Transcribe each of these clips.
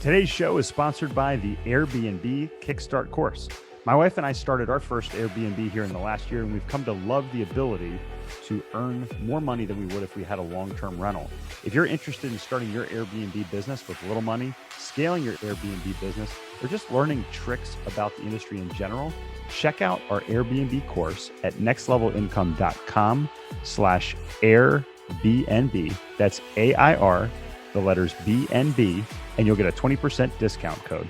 Today's show is sponsored by the Airbnb Kickstart course. My wife and I started our first Airbnb here in the last year, and we've come to love the ability to earn more money than we would if we had a long-term rental. If you're interested in starting your Airbnb business with little money, scaling your Airbnb business, or just learning tricks about the industry in general, check out our Airbnb course at nextlevelincome.com/Airbnb. That's AIR, the letters BNB, and you'll get a 20% discount code.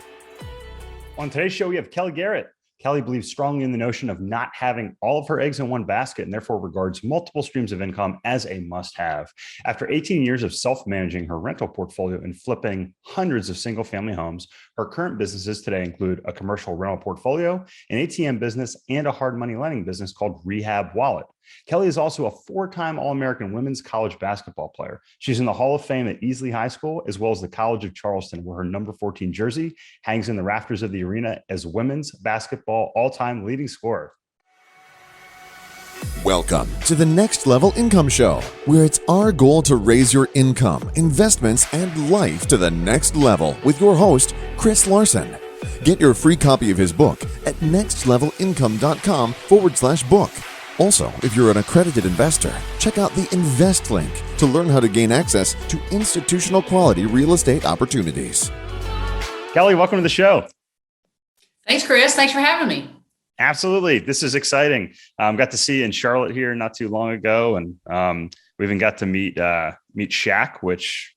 On today's show, we have Kelli Garrett. Kelli believes strongly in the notion of not having all of her eggs in one basket and therefore regards multiple streams of income as a must-have. After 18 years of self-managing her rental portfolio and flipping hundreds of single-family homes, her current businesses today include a commercial rental portfolio, an ATM business, and a hard money lending business called Rehab Wallet. Kelli is also a four-time All-American women's college basketball player. She's in the Hall of Fame at Easley High School, as well as the College of Charleston, where her number 14 jersey hangs in the rafters of the arena as women's basketball all-time leading scorer. Welcome to the Next Level Income Show, where it's our goal to raise your income, investments, and life to the next level with your host, Chris Larson. Get your free copy of his book at nextlevelincome.com/book. Also, if you're an accredited investor, check out the Invest link to learn how to gain access to institutional quality real estate opportunities. Kelli, welcome to the show. Thanks, Chris. Thanks for having me. Absolutely. This is exciting. Got to see you in Charlotte here not too long ago. And we even got to meet Shaq, which,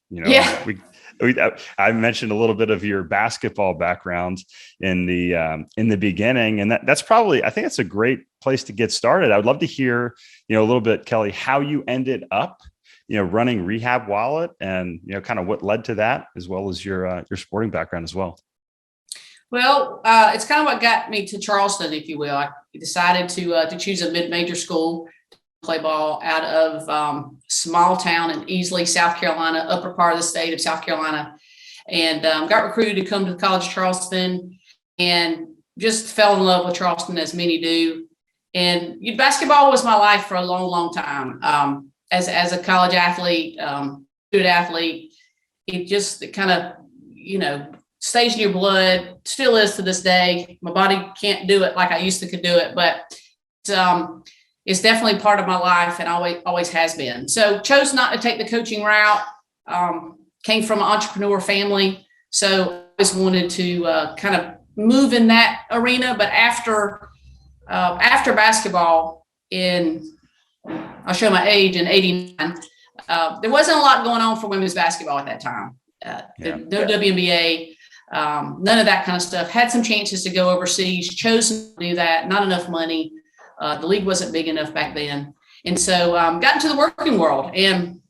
I mentioned a little bit of your basketball background in the beginning. And that's probably, I think that's a great place to get started. I would love to hear, a little bit, Kelli, how you ended up, running Rehab Wallet and, kind of what led to that, as well as your sporting background as well. Well, it's kind of what got me to Charleston, if you will. I decided to choose a mid-major school to play ball out of small town in Easley, South Carolina, upper part of the state of South Carolina, and got recruited to come to the College of Charleston and just fell in love with Charleston, as many do. And basketball was my life for a long, long time. As a college athlete, student athlete, it kind of, stays in your blood, still is to this day. My body can't do it like I used to could do it, but it's definitely part of my life and always has been. So chose not to take the coaching route. Came from an entrepreneur family, so always wanted to kind of move in that arena. But after basketball, I'll show my age, in '89, there wasn't a lot going on for women's basketball at that time. No WNBA. None of that kind of stuff. Had some chances to go overseas, chose to do that. Not enough money. The league wasn't big enough back then. And so got into the working world. And,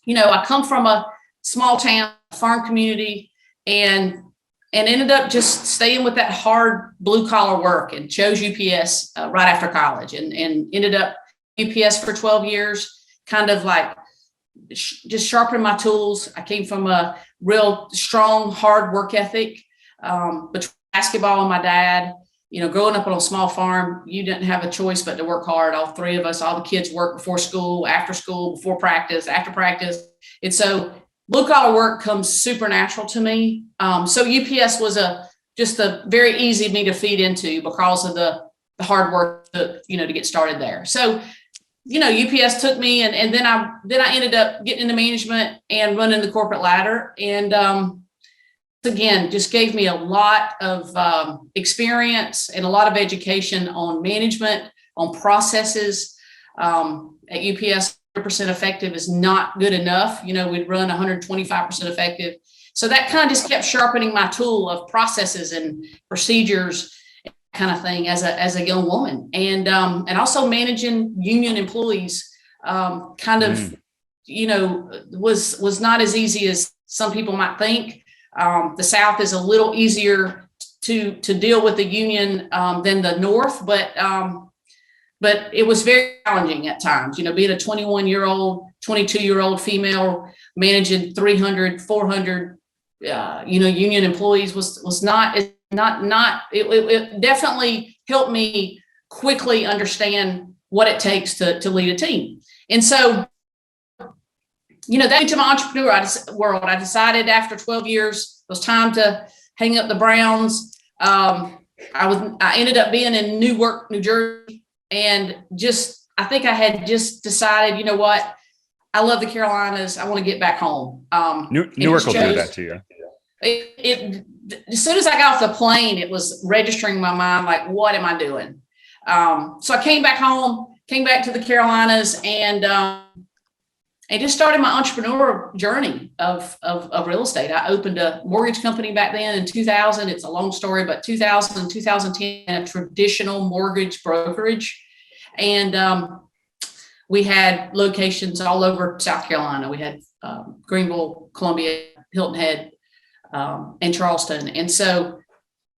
I come from a small town, farm community, and ended up just staying with that hard blue collar work and chose UPS right after college and ended up UPS for 12 years, kind of like just sharpening my tools. I came from a real strong, hard work ethic between basketball and my dad. Growing up on a small farm, you didn't have a choice but to work hard. All three of us, all the kids work before school, after school, before practice, after practice. And so blue collar work comes super natural to me. So UPS was just a very easy me to feed into because of the hard work to get started there. So UPS took me and then I ended up getting into management and running the corporate ladder. And again, just gave me a lot of experience and a lot of education on management, on processes. At UPS, 100% effective is not good enough. We'd run 125% effective. So that kind of just kept sharpening my tool of processes and procedures kind of thing as a young woman, and also managing union employees was not as easy as some people might think. The South is a little easier to deal with the union than the North, but it was very challenging at times. Being a 21-year-old, 22-year-old female managing 300, 400 union employees was not it definitely helped me quickly understand what it takes to lead a team. And so that into my entrepreneur world. I decided after 12 years, it was time to hang up the Browns. I ended up being in Newark, New Jersey, and I think I had just decided, you know what? I love the Carolinas. I want to get back home. Newark will do that to you. As soon as I got off the plane, it was registering in my mind, like, what am I doing? So I came back home, came back to the Carolinas, and just started my entrepreneur journey of real estate. I opened a mortgage company back then in 2000. It's a long story, but 2000, 2010, a traditional mortgage brokerage. And we had locations all over South Carolina. We had Greenville, Columbia, Hilton Head, and Charleston. And so,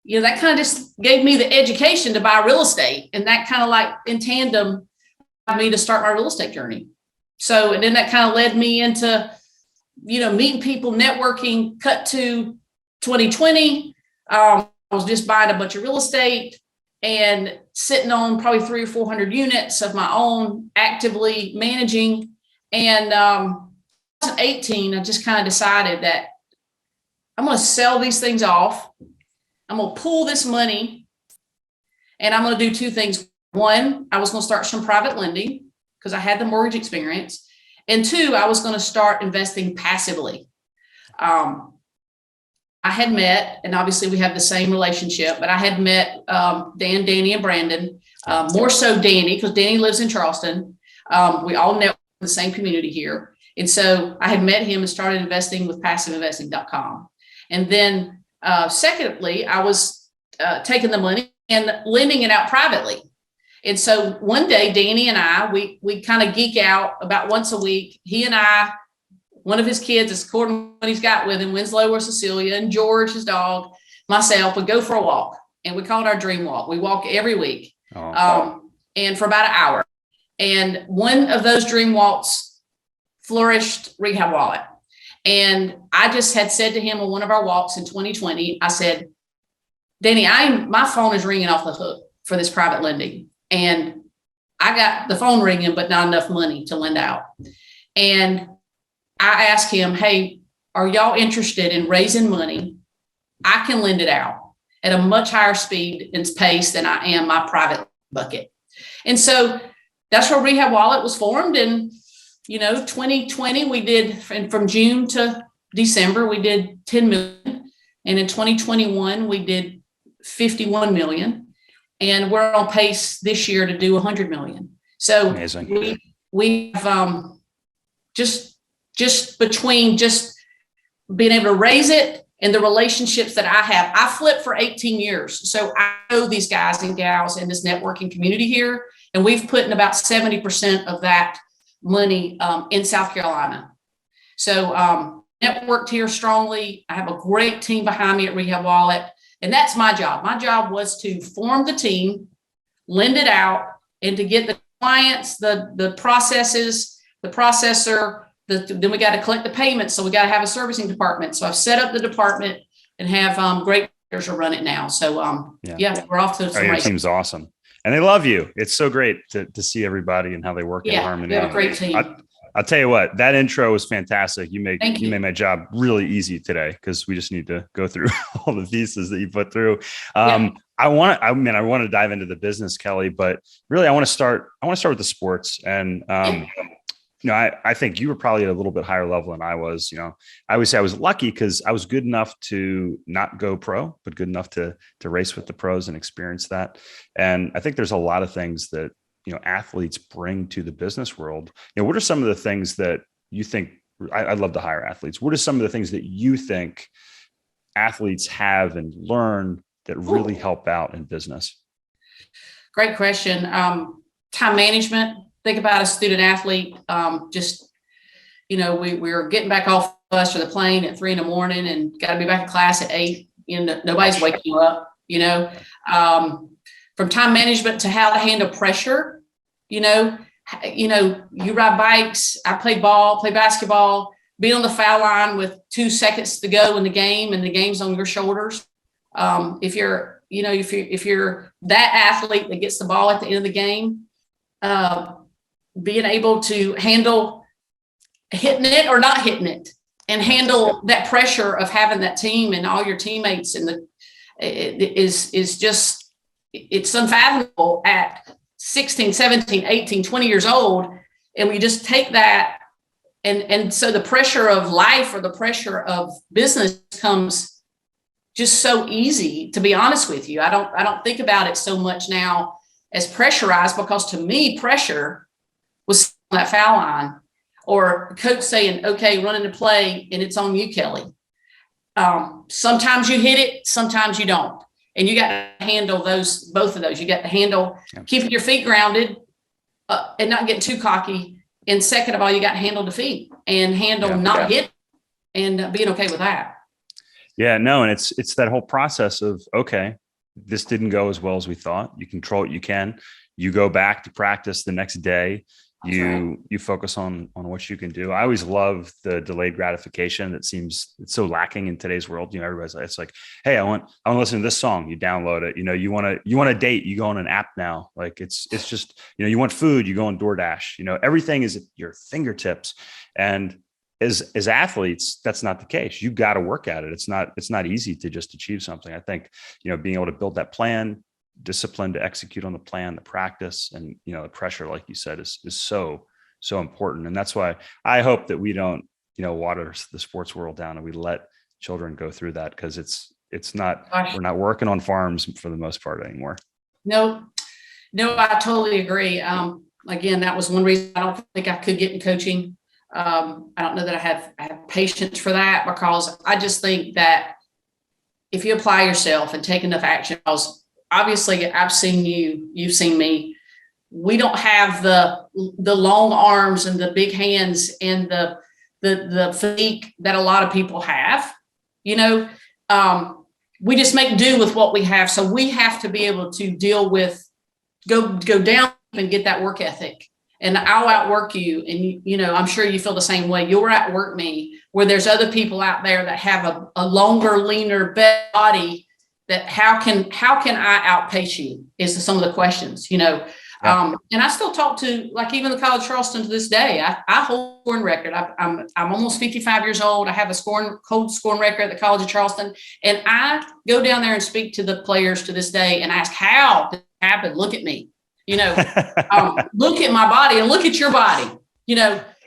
that kind of just gave me the education to buy real estate. And that kind of like in tandem allowed me to start my real estate journey. So, and then that kind of led me into, meeting people, networking. Cut to 2020. I was just buying a bunch of real estate and sitting on probably 300 or 400 units of my own, actively managing. And 2018, I just kind of decided that I'm going to sell these things off. I'm going to pull this money, and I'm going to do two things. One, I was going to start some private lending because I had the mortgage experience. And two, I was going to start investing passively. I had met, and obviously we have the same relationship, but I had met Dan, Danny, and Brandon, more so Danny, because Danny lives in Charleston. We all network in the same community here. And so I had met him and started investing with passiveinvesting.com. And then secondly, I was taking the money and lending it out privately. And so one day, Danny and I, we kind of geek out about once a week. He and I, one of his kids, is according to what he's got with him, Winslow or Cecilia, and George, his dog, myself, would go for a walk. And we call it our dream walk. We walk every week, and for about an hour. And one of those dream walks flourished Rehab Wallet. And I just had said to him on one of our walks in 2020, I said, Danny, my phone is ringing off the hook for this private lending. And I got the phone ringing, but not enough money to lend out. And I asked him, hey, are y'all interested in raising money? I can lend it out at a much higher speed and pace than I am my private bucket. And so that's where Rehab Wallet was formed. And 2020, we did, and from June to December, we did 10 million. And in 2021, we did 51 million. And we're on pace this year to do 100 million. So amazing. We have just between just being able to raise it and the relationships that I have. I flipped for 18 years. So I know these guys and gals in this networking community here. And we've put in about 70% of that money in South Carolina. So networked here strongly. I have a great team behind me at Rehab Wallet. And that's my job. My job was to form the team, lend it out, and to get the clients, the processes, the processor, then we got to collect the payments. So we got to have a servicing department. So I've set up the department and have great players to run it now. So we're off to some your team's awesome. And they love you. It's so great to see everybody and how they work in harmony. We have a great team. I'll tell you what, that intro was fantastic. You made my job really easy today because we just need to go through all the pieces that you put through. I want to dive into the business, Kelli, but really I want to start with the sports. And I think you were probably at a little bit higher level than I was. I always say I was lucky because I was good enough to not go pro, but good enough to race with the pros and experience that. And I think there's a lot of things that athletes bring to the business world. What are some of the things that you think? I'd love to hire athletes. What are some of the things that you think athletes have and learn that really help out in business? Great question. Time management. Think about a student athlete. We're getting back off the bus or the plane at 3 a.m. and got to be back in class at 8. Nobody's waking you up. From time management to how to handle pressure. You ride bikes. I play basketball, be on the foul line with 2 seconds to go in the game and the game's on your shoulders. If you're that athlete that gets the ball at the end of the game, being able to handle hitting it or not hitting it, and handle that pressure of having that team and all your teammates. And it's unfathomable at 16, 17, 18, 20 years old. And we just take that. And so the pressure of life or the pressure of business comes just so easy, to be honest with you. I don't think about it so much now as pressurized, because to me, pressure was that foul line, or coach saying, okay, running the play, and it's on you, Kelly. Sometimes you hit it, sometimes you don't. And you got to handle both of those. You got to handle keeping your feet grounded and not getting too cocky. And second of all, you got to handle defeat and not hit, and being okay with that. Yeah, no. And it's that whole process of, okay, this didn't go as well as we thought. You control it. You go back to practice the next day. You focus on what you can do. I always love the delayed gratification. It's so lacking in today's world. Everybody's like, it's like, hey, I want to listen to this song. You download it. You want a date, you go on an app now. Like it's just, you want food, you go on DoorDash. Everything is at your fingertips. And as athletes, that's not the case. You got to work at it. It's not easy to just achieve something. I think, being able to build that plan, discipline to execute on the plan, the practice, and the pressure, like you said, is so important. And that's why I hope that we don't water the sports world down, and we let children go through that, because it's not, we're not working on farms for the most part anymore. No, I totally agree. Again, that was one reason I don't think I could get in coaching. I don't know that I have patience for that, because I just think that if you apply yourself and take enough action, because obviously I've seen you've seen me, we don't have the long arms and the big hands and the physique that a lot of people have. We just make do with what we have. So we have to be able to deal with, go down and get that work ethic. And I'll outwork you. And, I'm sure you feel the same way. You'll outwork me, where there's other people out there that have a longer, leaner, better body. That how can I outpace you is some of the questions, And I still talk to, like, even the College of Charleston to this day. I hold a scoring record. I'm almost 55 years old. I have a cold scoring record at the College of Charleston, and I go down there and speak to the players to this day and ask, how did it happen? Look at me, look at my body and look at your body.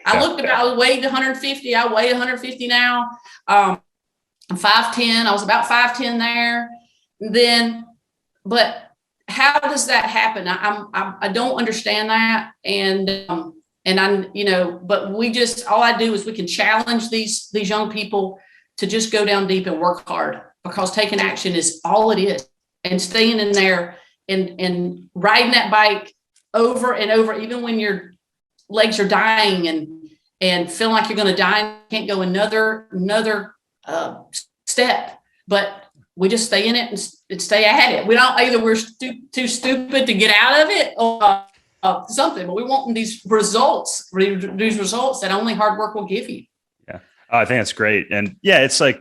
I weighed 150. I weigh 150 now. I'm 5'10". I was about 5'10" there. But how does that happen? I don't understand that. But we just, all I do is we can challenge these young people to just go down deep and work hard, because taking action is all it is. And staying in there and riding that bike over and over, even when your legs are dying and feeling like you're going to die, can't go another step, but we just stay in it and stay at it. We don't, either we're too stupid to get out of it or something, but we want these results that only hard work will give you. Yeah. I think that's great. And yeah, it's like,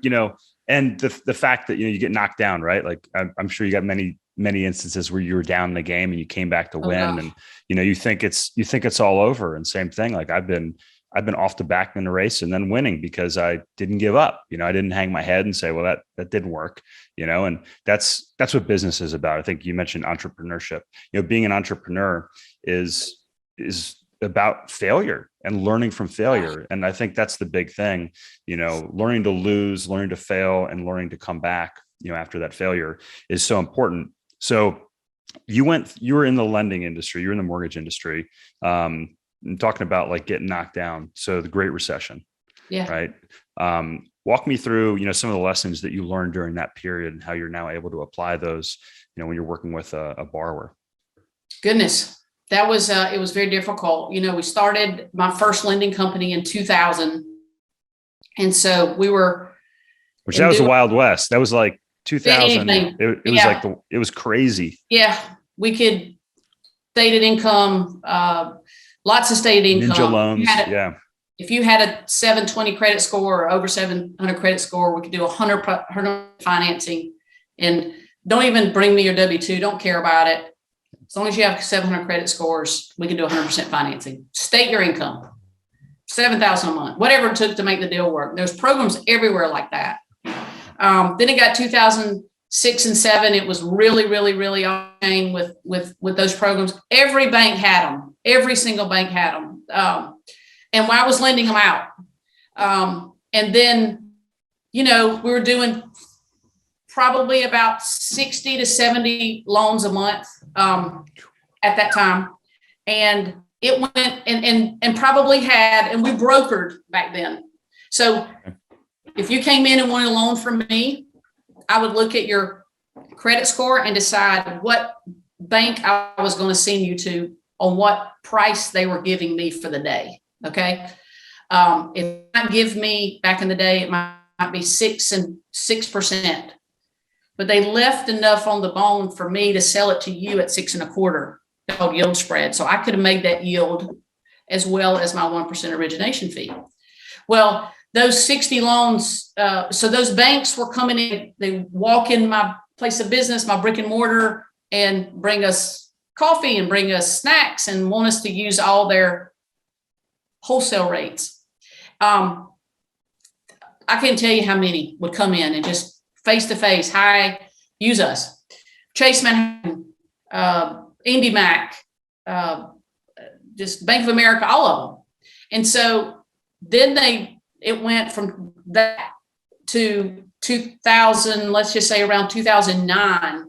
and the fact that, you get knocked down, right? Like I'm sure you got many instances where you were down in the game and you came back to win, and, you think it's all over. And same thing. Like I've been off the back in the race and then winning because I didn't give up. I didn't hang my head and say, well, that didn't work, and that's what business is about. I think you mentioned entrepreneurship. Being an entrepreneur is about failure and learning from failure. And I think that's the big thing, learning to lose, learning to fail, and learning to come back, after that failure is so important. So you were in the lending industry, you're in the mortgage industry, and talking about like getting knocked down. So the Great Recession, right? Walk me through, some of the lessons that you learned during that period and how you're now able to apply those, when you're working with a borrower. Goodness, that was, it was very difficult. We started my first lending company in 2000. And so we were. Which that was the Wild West. That was like 2000. It was like, it was crazy. Yeah. We could stated income, lots of stated income. Ninja loans. If you had a 720 credit score or over 700 credit score, we could do 100 financing. And don't even bring me your W-2. Don't care about it. As long as you have 700 credit scores, we can do 100% financing. State your income. $7,000 a month, whatever it took to make the deal work. There's programs everywhere like that. Then it got 2006 and 7. It was really, really, really on chain with those programs. Every bank had them. Every single bank had them. And I was lending them out. And then, we were doing probably about 60 to 70 loans a month at that time. And it went and probably had, and we brokered back then. So if you came in and wanted a loan from me, I would look at your credit score and decide what bank I was going to send you to on what price they were giving me for the day. Okay. If I give me back in the day, it might be 6%, but they left enough on the bone for me to sell it to you at 6.25%. Called yield spread. So I could have made that yield as well as my 1% origination fee. Well, those 60 loans, so those banks were coming in, they walk in my place of business, my brick and mortar, and bring us coffee and bring us snacks and want us to use all their wholesale rates. I can't tell you how many would come in and just face to face, hi, use us. Chase Manhattan, IndyMac, just Bank of America, all of them. And so then it went from that to 2000, let's just say around 2009,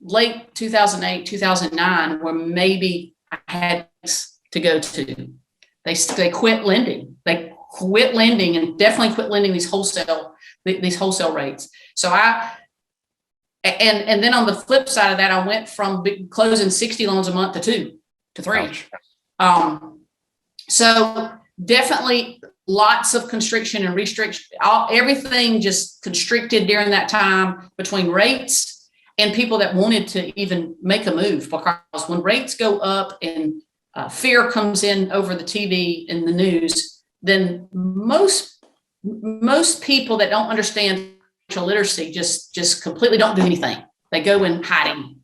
late 2008, 2009, where maybe I had to go to. They quit lending. They quit lending and definitely quit lending these wholesale rates. So and then on the flip side of that, I went from closing 60 loans a month to 2 to 3. So definitely lots of constriction and restriction, everything just constricted during that time between rates and people that wanted to even make a move, because when rates go up and fear comes in over the TV and the news, then most people that don't understand financial literacy just completely don't do anything. They go in hiding.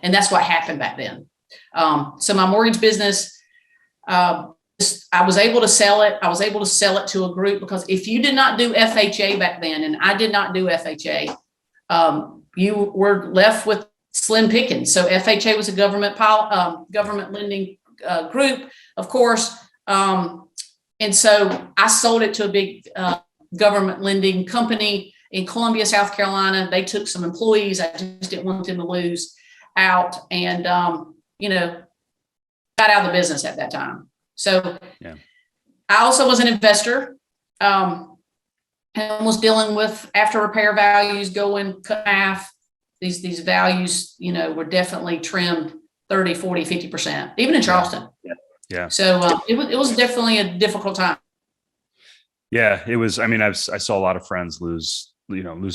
And that's what happened back then. So my mortgage business, I was able to sell it. I was able to sell it to a group, because if you did not do FHA back then, and I did not do FHA, you were left with slim pickings. So FHA was a government lending group, of course. And so I sold it to a big government lending company in Columbia, South Carolina. They took some employees. I just didn't want them to lose out, and got out of the business at that time. So yeah. I also was an investor, and was dealing with after repair values going cut in half. These values, were definitely trimmed 30, 40, 50%, even in Charleston. Yeah. So it was definitely a difficult time. Yeah, it was. I mean, I saw a lot of friends lose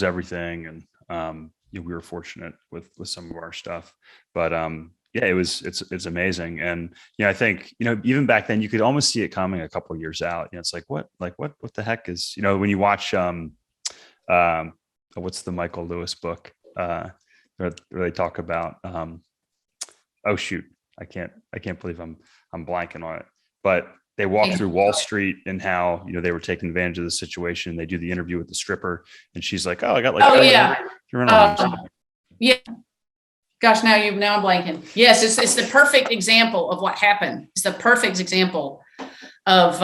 everything, and we were fortunate with some of our stuff, but yeah, it's amazing. And I think even back then you could almost see it coming a couple of years out. It's like what the heck is when you watch what's the Michael Lewis book where they talk about oh shoot, I can't believe I'm blanking on it, but they walk through Wall Street and how, they were taking advantage of the situation. They do the interview with the stripper and she's like, oh, I got like, yeah. Gosh, now I'm blanking. Yes. It's the perfect example of what happened. It's the perfect example of,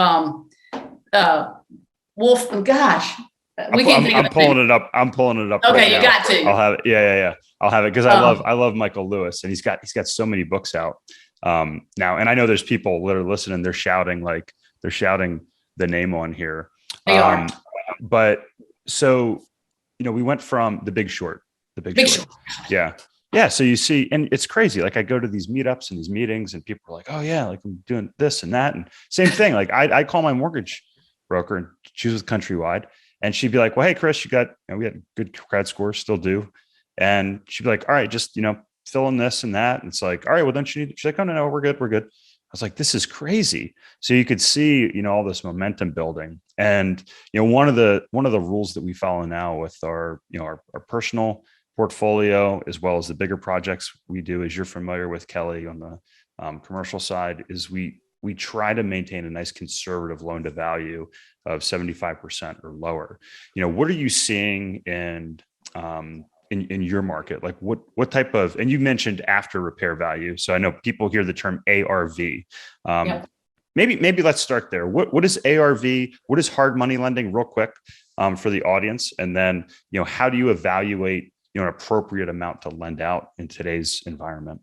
Wolf. Gosh, I'm pulling it up. Okay. Right you now. got to, I'll have it. Yeah. I'll have it. Cause I love Michael Lewis, and he's got so many books out now. And I know there's people that are listening. They're shouting the name on here. They are. But so, we went from The Big Short, Short. Yeah. So you see, and it's crazy. Like I go to these meetups and these meetings and people are like, oh yeah, like I'm doing this and that. And same thing. Like I call my mortgage broker, and she was Countrywide, and she'd be like, well, hey Chris, we got good credit scores, still do. And she'd be like, all right, just, fill in this and that. And it's like, all right, well, don't you need, she's like, oh no, we're good. I was like, this is crazy. So you could see, all this momentum building. And, one of the rules that we follow now with our personal portfolio, as well as the bigger projects we do, as you're familiar with, Kelly, on the commercial side, is we we try to maintain a nice conservative loan to value of 75% or lower. What are you seeing in your market? Like what type of, and you mentioned after repair value. So I know people hear the term ARV. Yeah. Maybe let's start there. What is ARV? What is hard money lending real quick for the audience? And then, how do you evaluate, an appropriate amount to lend out in today's environment?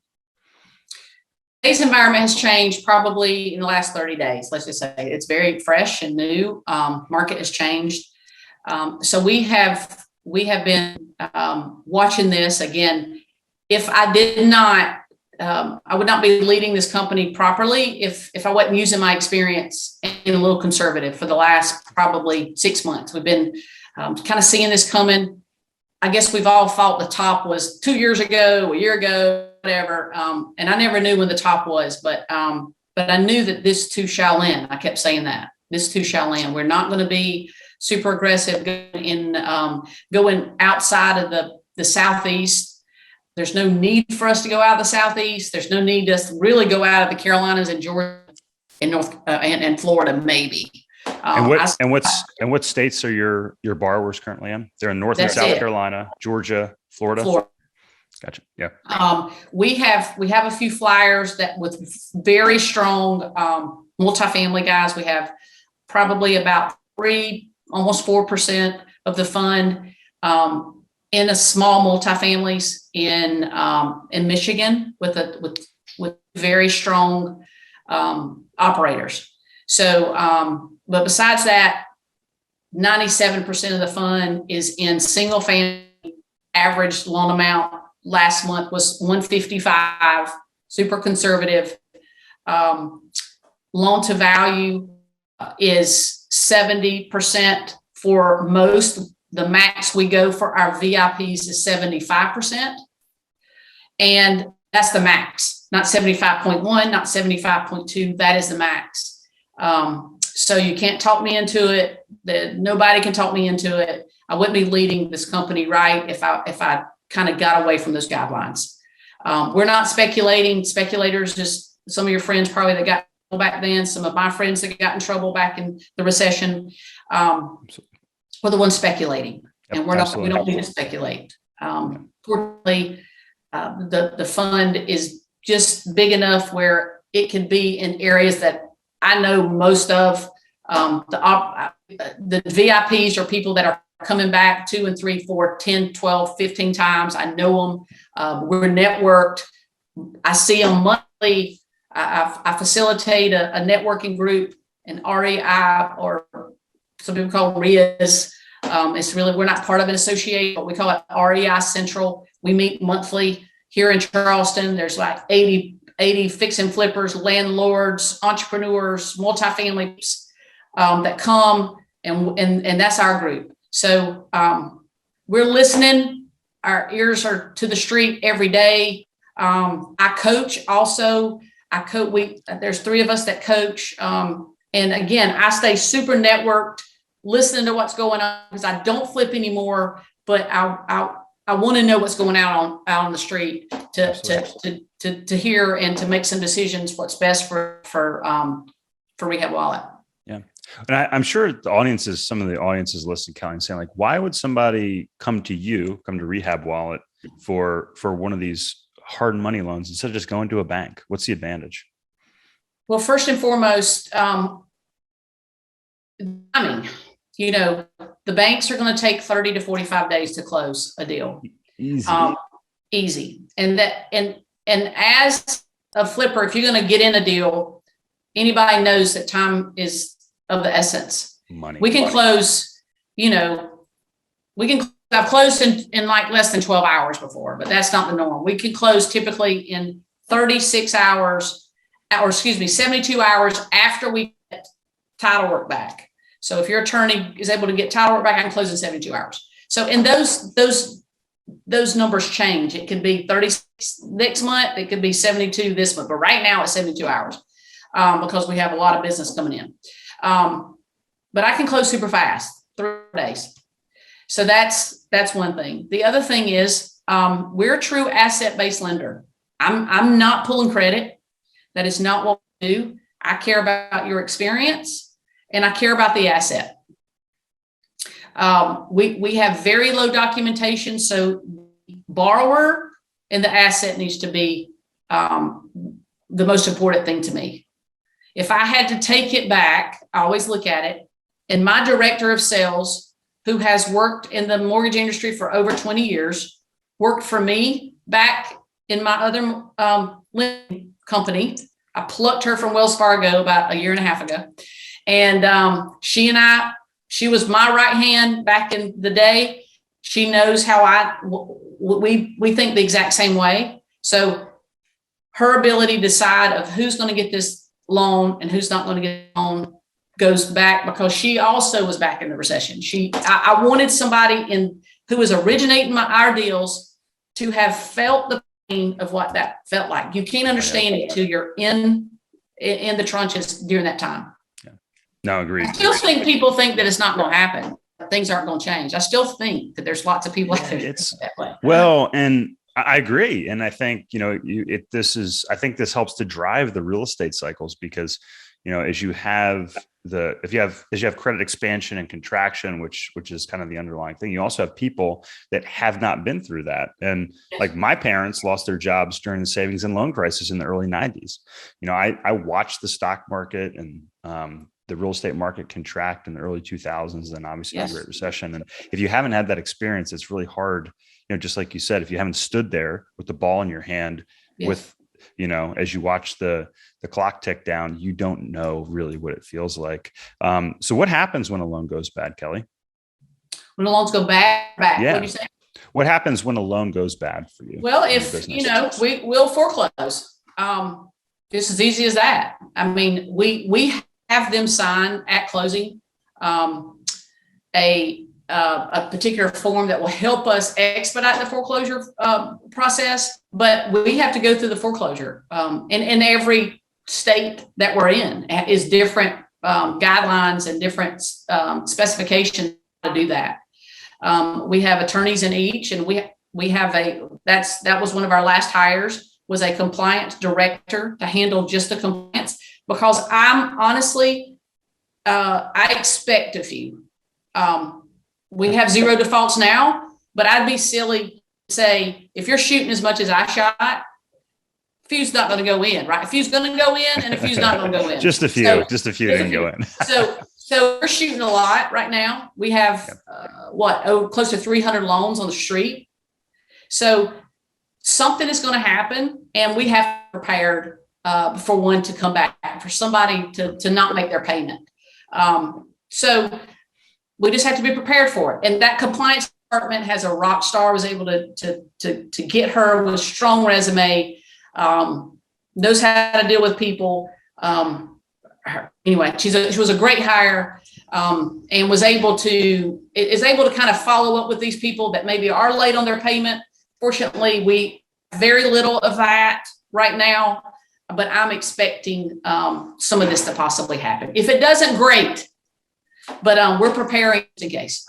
Today's environment has changed probably in the last 30 days. Let's just say it's very fresh and new. Market has changed. So we have been watching this again. If I did not, I would not be leading this company properly if I wasn't using my experience and a little conservative for the last probably 6 months. We've been kind of seeing this coming. I guess we've all thought the top was 2 years ago, a year ago, whatever. And I never knew when the top was, but I knew that this too shall end. I kept saying that this too shall end. We're not going to be super aggressive going outside of the Southeast. There's no need for us to go out of the Southeast. There's no need to really go out of the Carolinas and Georgia and North and Florida, maybe. And what states are your borrowers currently in? They're in North and South Carolina, Georgia, Florida. Gotcha. Yeah. We have a few flyers that with very strong multifamily guys. We have probably about almost 4% of the fund in a small multifamilies in Michigan with very strong operators. So, but besides that, 97% of the fund is in single family. Average loan amount last month was 155, super conservative. Loan to value is 70% for most. The max we go for our VIPs is 75%. And that's the max, not 75.1, not 75.2. That is the max. So you can't talk me into it. Nobody can talk me into it. I wouldn't be leading this company right if I kind of got away from those guidelines. We're not speculating. Speculators, just some of your friends probably that got in trouble back then, some of my friends that got in trouble back in the recession, we're the ones speculating, and we don't need to speculate. Fortunately, the fund is just big enough where it can be in areas that I know most of. The VIPs are people that are coming back 2 and 3, 4, 10, 12, 15 times. I know them. We're networked. I see them monthly. I facilitate a networking group, an REI, or some people call it RIAs. It's really, we're not part of an association, but we call it REI Central. We meet monthly here in Charleston. There's like 80 fix and flippers, landlords, entrepreneurs, multifamilies that come, and that's our group. So we're listening. Our ears are to the street every day. I coach also. There's 3 of us that coach. And again, I stay super networked, listening to what's going on, because I don't flip anymore, but I want to know what's going out on the street to hear and to make some decisions what's best for Rehab Wallet. Yeah. And I'm sure some of the audiences listening, Kelli, saying like, why would somebody come to Rehab Wallet for one of these hard money loans instead of just going to a bank? What's the advantage? Well, first and foremost, the banks are going to take 30 to 45 days to close a deal. Easy. And as a flipper, if you're going to get in a deal, anybody knows that time is of the essence. We can close, I've closed in like less than 12 hours before, but that's not the norm. We can close typically in 36 hours, or 72 hours after we get title work back. So if your attorney is able to get title work back, I can close in 72 hours. So in those numbers change. It could be 36 next month. It could be 72 this month, but right now it's 72 hours because we have a lot of business coming in. But I can close super fast, 3 days. So that's one thing. The other thing is we're a true asset-based lender. I'm not pulling credit. That is not what we do. I care about your experience, and I care about the asset. We have very low documentation, so borrower and the asset needs to be the most important thing to me. If I had to take it back, I always look at it, and my director of sales, who has worked in the mortgage industry for over 20 years, worked for me back in my other lending company. I plucked her from Wells Fargo about a year and a half ago. And she was my right hand back in the day. She knows how we think the exact same way. So her ability to decide of who's going to get this loan and who's not going to get a loan goes back, because she also was back in the recession. I wanted somebody who was originating our deals to have felt the pain of what that felt like. You can't understand it till you're in the trenches during that time. Yeah. No, agreed. I still think people think that it's not going to happen. Things aren't going to change. I still think that there's lots of people out there that way. Well, and I agree. And I think, I think this helps to drive the real estate cycles, because, as you have credit expansion and contraction, which is kind of the underlying thing, you also have people that have not been through that. And like my parents lost their jobs during the savings and loan crisis in the early 90s. I watched the stock market and the real estate market contract in the early 2000s, and obviously the Great Recession. And if you haven't had that experience, it's really hard, just like you said, if you haven't stood there with the ball in your hand with, as you watch the clock tick down, you don't know really what it feels like. So what happens when a loan goes bad, Kelli? When the loans go bad? Yeah. What do you say? What happens when a loan goes bad for you? Well, we'll foreclose. Just as easy as that. I mean, we have them sign at closing a particular form that will help us expedite the foreclosure process, but we have to go through the foreclosure. In every state that we're in is different guidelines and different specifications to do that. We have attorneys in each, and we have that was one of our last hires, was a compliance director to handle just the compliance, because I'm honestly, I expect a few. We have 0 defaults now, but I'd be silly to say, if you're shooting as much as I shot, a few's not going to go in, right? A few's going to go in, and a few's not going to go in. Just a few didn't go in. So we're shooting a lot right now. We have close to 300 loans on the street. So something is going to happen, and we have prepared for one to come back, for somebody to not make their payment. So we just have to be prepared for it. And that compliance department has a rock star, was able to get her with a strong resume, knows how to deal with people. Anyway, she was a great hire, and is able to kind of follow up with these people that maybe are late on their payment. Fortunately, we have very little of that right now, but I'm expecting some of this to possibly happen. If it doesn't, great. But we're preparing in case.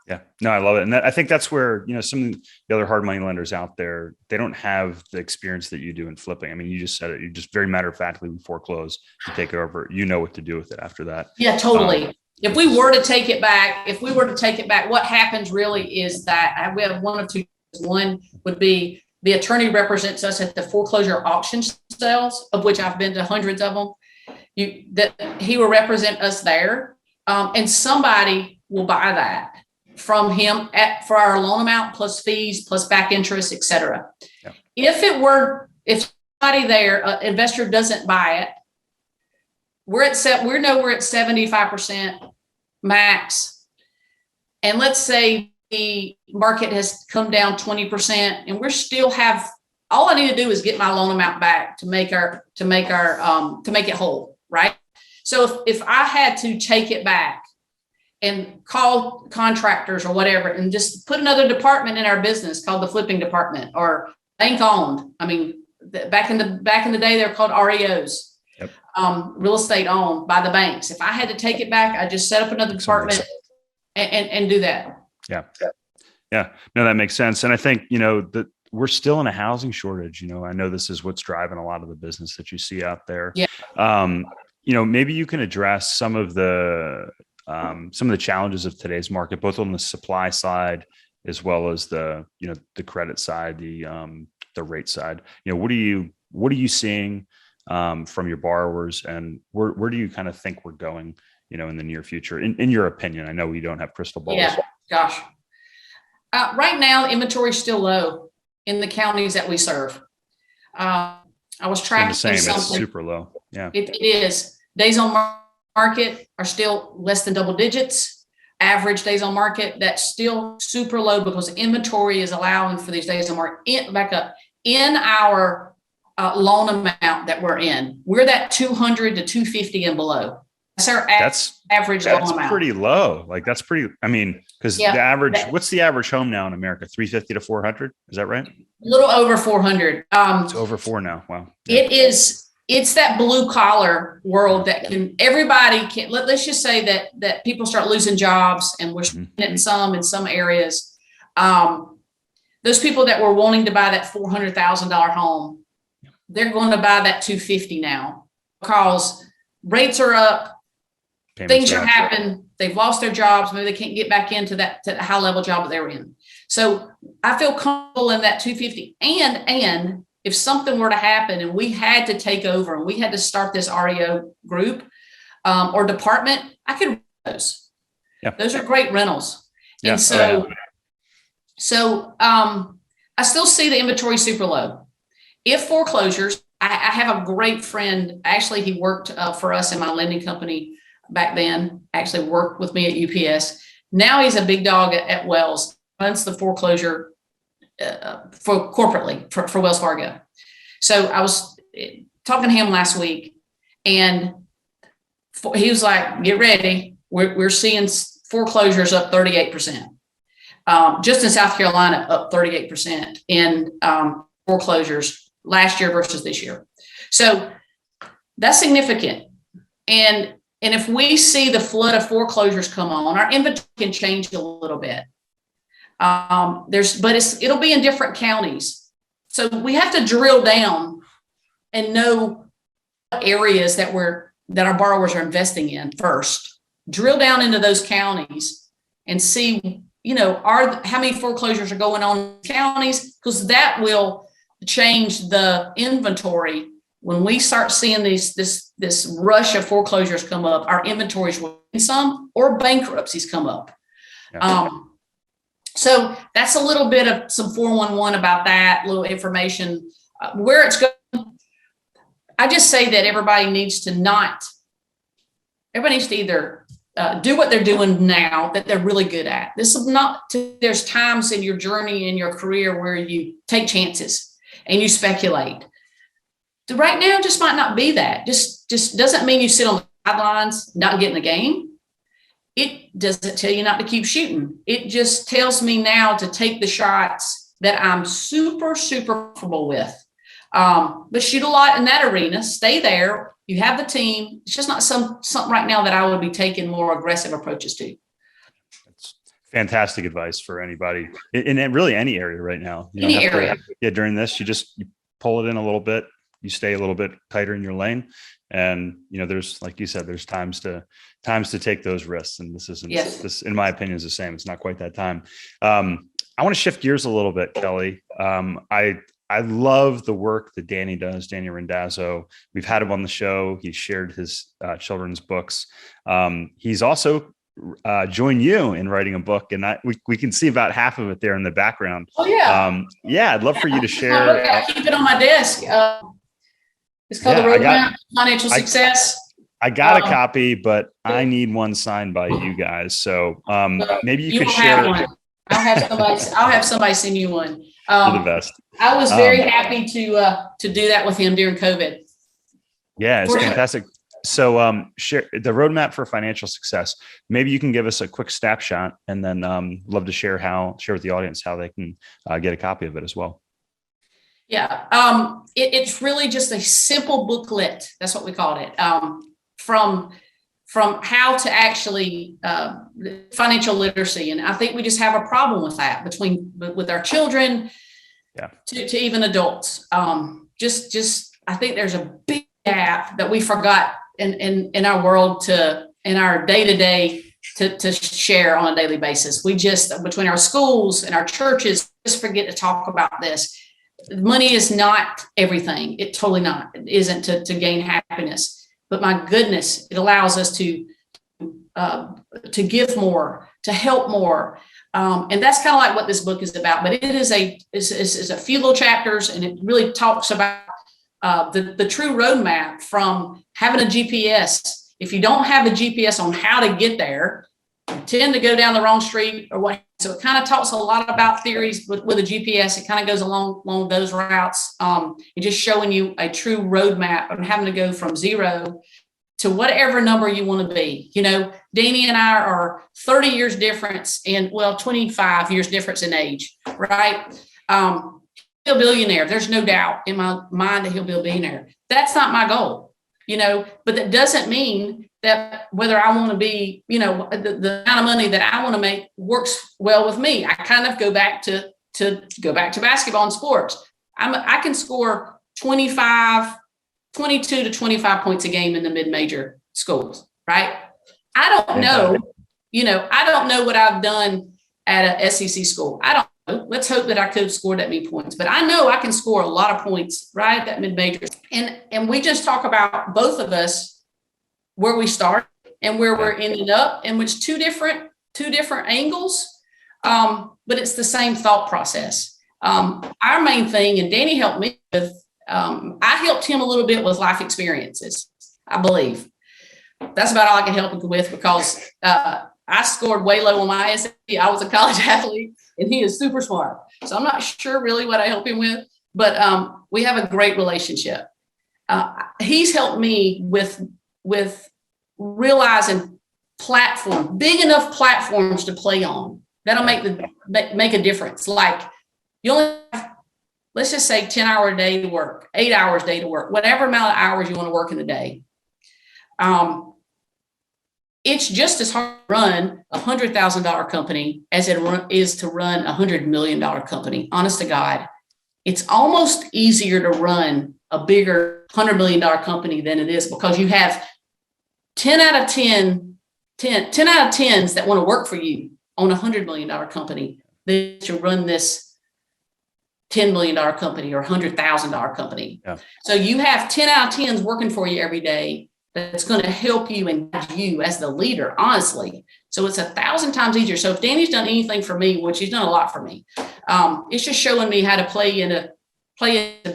Yeah, no, I love it. And I think that's where, some of the other hard money lenders out there, they don't have the experience that you do in flipping. I mean, you just said it. You just very matter of factly foreclose, you take it over, what to do with it after that. Yeah, totally. If we were to take it back, what happens really is that we have one of two. One would be the attorney represents us at the foreclosure auction sales, of which I've been to hundreds of them. He will represent us there. And somebody will buy that from him for our loan amount plus fees, plus back interest, et cetera. Yeah. If somebody there, investor doesn't buy it, we're at 75% max. And let's say the market has come down 20%, and we're still all I need to do is get my loan amount back to make it whole. Right. So if I had to take it back and call contractors or whatever, and just put another department in our business called the flipping department, or bank owned. I mean, back in the day, they're called REOs, real estate owned by the banks. If I had to take it back, I just set up another department and do that. Yeah. Yeah. No, that makes sense. And I think, that we're still in a housing shortage. I know this is what's driving a lot of the business that you see out there. Yeah. maybe you can address some of the challenges of today's market, both on the supply side as well as the credit side, the rate side. What are you seeing from your borrowers, and where do you kind of think we're going, in the near future, in your opinion? I know we don't have crystal balls. Yeah, gosh. Right now, inventory is still low in the counties that we serve. I was tracking something. It's super low. Yeah, it is. Days on market are still less than double digits. Average days on market, that's still super low because inventory is allowing for these days on market. Back up in our loan amount that we're in. We're that 200 to 250 and below. That's our average loan amount. That's pretty low. Like that's pretty. I mean, because the average. What's the average home now in America? 350 to 400. Is that right? A little over 400. It's over 4 now. Wow. Yeah. It is. It's that blue collar world that everybody can. Let's just say that people start losing jobs, and we're seeing it in some areas. Those people that were wanting to buy that $400,000 home, they're going to buy that 250 now because rates are up. Things are happening. They've lost their jobs. Maybe they can't get back into that high level job that they were in. So I feel comfortable in that 250. And if something were to happen and we had to take over and we had to start this REO group or department, I could rent those. Yeah. Those are great rentals. Yeah. And so I still see the inventory super low. If foreclosures, I have a great friend. Actually, he worked for us in my lending company back then, actually worked with me at UPS. Now he's a big dog at Wells, runs the foreclosure for corporately for Wells Fargo. So I was talking to him last week, and he was like, get ready. We're seeing foreclosures up 38%. Just in South Carolina, up 38% in foreclosures last year versus this year. So that's significant. And if we see the flood of foreclosures come on, our inventory can change a little bit. It'll be in different counties. So we have to drill down and know what areas that our borrowers are investing in first. Drill down into those counties and see, how many foreclosures are going on in counties, because that will change the inventory. When we start seeing this rush of foreclosures come up, our inventories will win some, or bankruptcies come up. Yeah. So that's a little bit of some 411 about that, little information. Where it's going, I just say that everybody needs to either do what they're doing now that they're really good at. There's times in your journey, in your career, where you take chances and you speculate. Right now just might not be that. Just doesn't mean you sit on the sidelines, not get in the game. It doesn't tell you not to keep shooting. It just tells me now to take the shots that I'm super, super comfortable with. But shoot a lot in that arena, stay there. You have the team. It's just not something right now that I would be taking more aggressive approaches to. That's fantastic advice for anybody in really any area right now. Any area. During this, you pull it in a little bit. You stay a little bit tighter in your lane, and there's, like you said, there's times to take those risks, and this isn't. Yes. This, in my opinion, is the same. It's not quite that time. I want to shift gears a little bit, Kelli. I love the work that Danny does, Danny Randazzo. We've had him on the show. He shared his children's books. He's also joined you in writing a book, and we can see about half of it there in the background. Oh yeah. I'd love for you to share. I keep it on my desk. It's called The Roadmap to Financial Success. I got a copy, but I need one signed by you guys. So maybe you could share. I'll have somebody send you one. You're the best. I was very happy to do that with him during COVID. Yeah, it's fantastic. So share the roadmap for financial success. Maybe you can give us a quick snapshot, and then love to share with the audience how they can get a copy of it as well. Yeah, it's really just a simple booklet. That's what we called it. From how to actually financial literacy, and I think we just have a problem with that with our children, to even adults. I think there's a big gap that we forgot in our world in our day-to-day to share on a daily basis. We just, between our schools and our churches, just forget to talk about this. Money is not everything. It totally not. It isn't to gain happiness. But my goodness, it allows us to give more, to help more. And that's kind of like what this book is about. But it is a few little chapters, and it really talks about the true roadmap from having a GPS. If you don't have a GPS on how to get there, you tend to go down the wrong street or what. So it kind of talks a lot about theories with a GPS. It kind of goes along those routes. And just showing you a true roadmap and having to go from 0 to whatever number you want to be. You know, Danny and I are 30 years difference in, 25 years difference in age, right? He'll be a billionaire. There's no doubt in my mind that he'll be a billionaire. That's not my goal, you know, but that doesn't mean that whether I want to be, you know, the amount of money that I want to make works well with me. I kind of go back to basketball and sports. I can score 22 to 25 points a game in the mid-major schools, right? I don't know, I don't know what I've done at a SEC school. I don't know. Let's hope that I could have scored that many points, but I know I can score a lot of points, right? That mid-major. And we just talk about, both of us, where we start and where we're ending up, and which two different angles, but it's the same thought process. Our main thing, and Danny helped me with, I helped him a little bit with life experiences, I believe. That's about all I can help him with, because I scored way low on my SAT. I was a college athlete, and he is super smart. So I'm not sure really what I help him with, but we have a great relationship. He's helped me with realizing big enough platforms to play on. That'll make a difference. Like, you only have, let's just say, 10-hour a day to work, 8 hours a day to work, whatever amount of hours you want to work in a day. It's just as hard to run a $100,000 company as it is to run a $100 million company. Honest to God, it's almost easier to run a bigger $100 million company than it is, because you have 10 out of 10s that want to work for you on a $100 million company than to run this $10 million company or $100,000 company. Yeah. So you have 10 out of 10s working for you every day. That's going to help you and guide you as the leader, honestly. So it's 1,000 times easier. So if Danny's done anything for me, which he's done a lot for me, it's just showing me how to play in a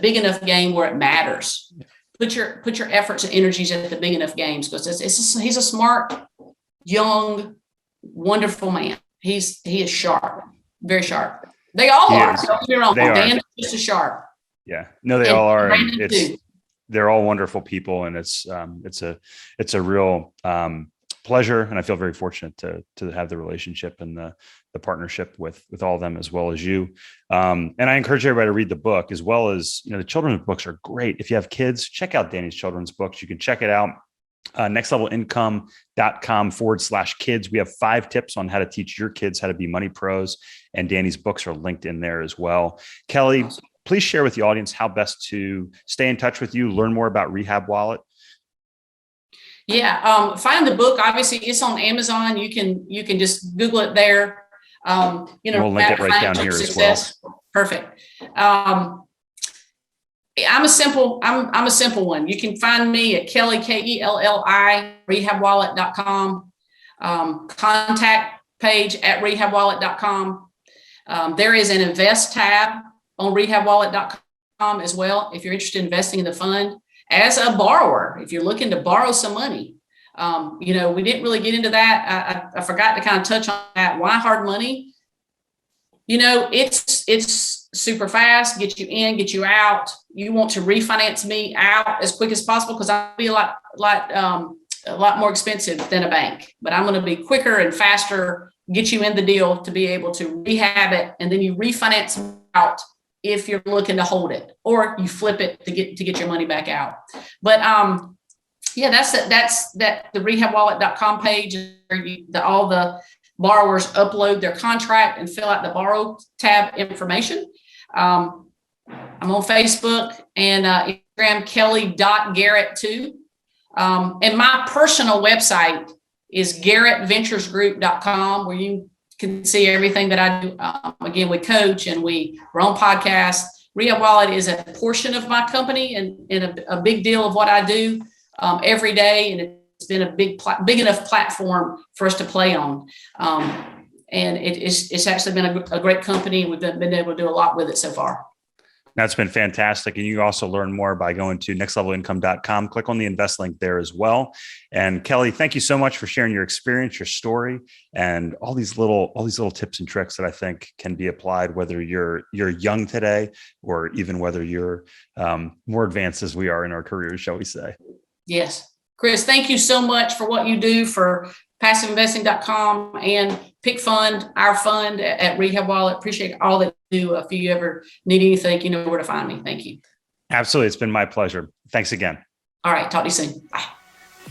big enough game where it matters. Put your efforts and energies at the big enough games, because he's a smart, young, wonderful man. He is sharp, very sharp. They all are. Don't get me wrong. Dan is just as sharp. Yeah, no, they all are. They're all wonderful people, and it's a real pleasure, and I feel very fortunate to have the relationship and the partnership with all of them, as well as you. And I encourage everybody to read the book, as well as, the children's books are great. If you have kids, check out Danny's children's books. You can check it out. nextlevelincome.com/kids. We have 5 tips on how to teach your kids how to be money pros, and Danny's books are linked in there as well. Kelli, please share with the audience how best to stay in touch with you, learn more about Rehab Wallet. Yeah, find the book. Obviously, it's on Amazon. You can just Google it there. We'll link it right down here as well. Perfect. I'm a simple one. You can find me at Kelli, Kelli, rehabwallet.com. Contact page at rehabwallet.com. There is an invest tab on rehabwallet.com as well, if you're interested in investing in the fund. As a borrower, if you're looking to borrow some money, we didn't really get into that. I forgot to kind of touch on that. Why hard money? It's super fast, get you in, get you out. You want to refinance me out as quick as possible, because I'll be a lot more expensive than a bank, but I'm going to be quicker and faster, get you in the deal to be able to rehab it, and then you refinance out if you're looking to hold it, or you flip it to get your money back out. But that's the rehabwallet.com page where all the borrowers upload their contract and fill out the borrow tab information. I'm on Facebook and Instagram, Kelli.Garrett too. And my personal website is garretventuresgroup.com, where you can see everything that I do. Again, we coach and we're on podcasts. Rehab Wallet is a portion of my company and a big deal of what I do every day. And it's been a big enough platform for us to play on. And it's actually been a great company, and we've been able to do a lot with it so far. That's been fantastic. And you also learn more by going to nextlevelincome.com. Click on the invest link there as well. And Kelli, thank you so much for sharing your experience, your story, and all these little tips and tricks that I think can be applied, whether you're young today or even whether you're more advanced as we are in our careers, shall we say. Yes. Chris, thank you so much for what you do for passiveinvesting.com and Pick Fund, our fund at Rehab Wallet. Appreciate all that you do. If you ever need anything, you know where to find me. Thank you. Absolutely. It's been my pleasure. Thanks again. All right. Talk to you soon. Bye.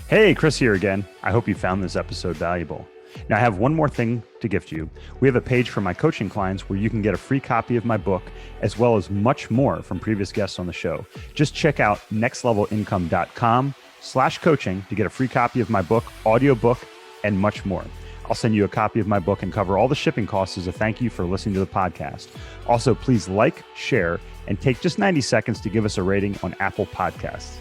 Hey, Chris here again. I hope you found this episode valuable. Now, I have one more thing to gift you. We have a page for my coaching clients where you can get a free copy of my book, as well as much more from previous guests on the show. Just check out nextlevelincome.com/coaching to get a free copy of my book, audiobook, and much more. I'll send you a copy of my book and cover all the shipping costs as a thank you for listening to the podcast. Also, please like, share, and take just 90 seconds to give us a rating on Apple Podcasts.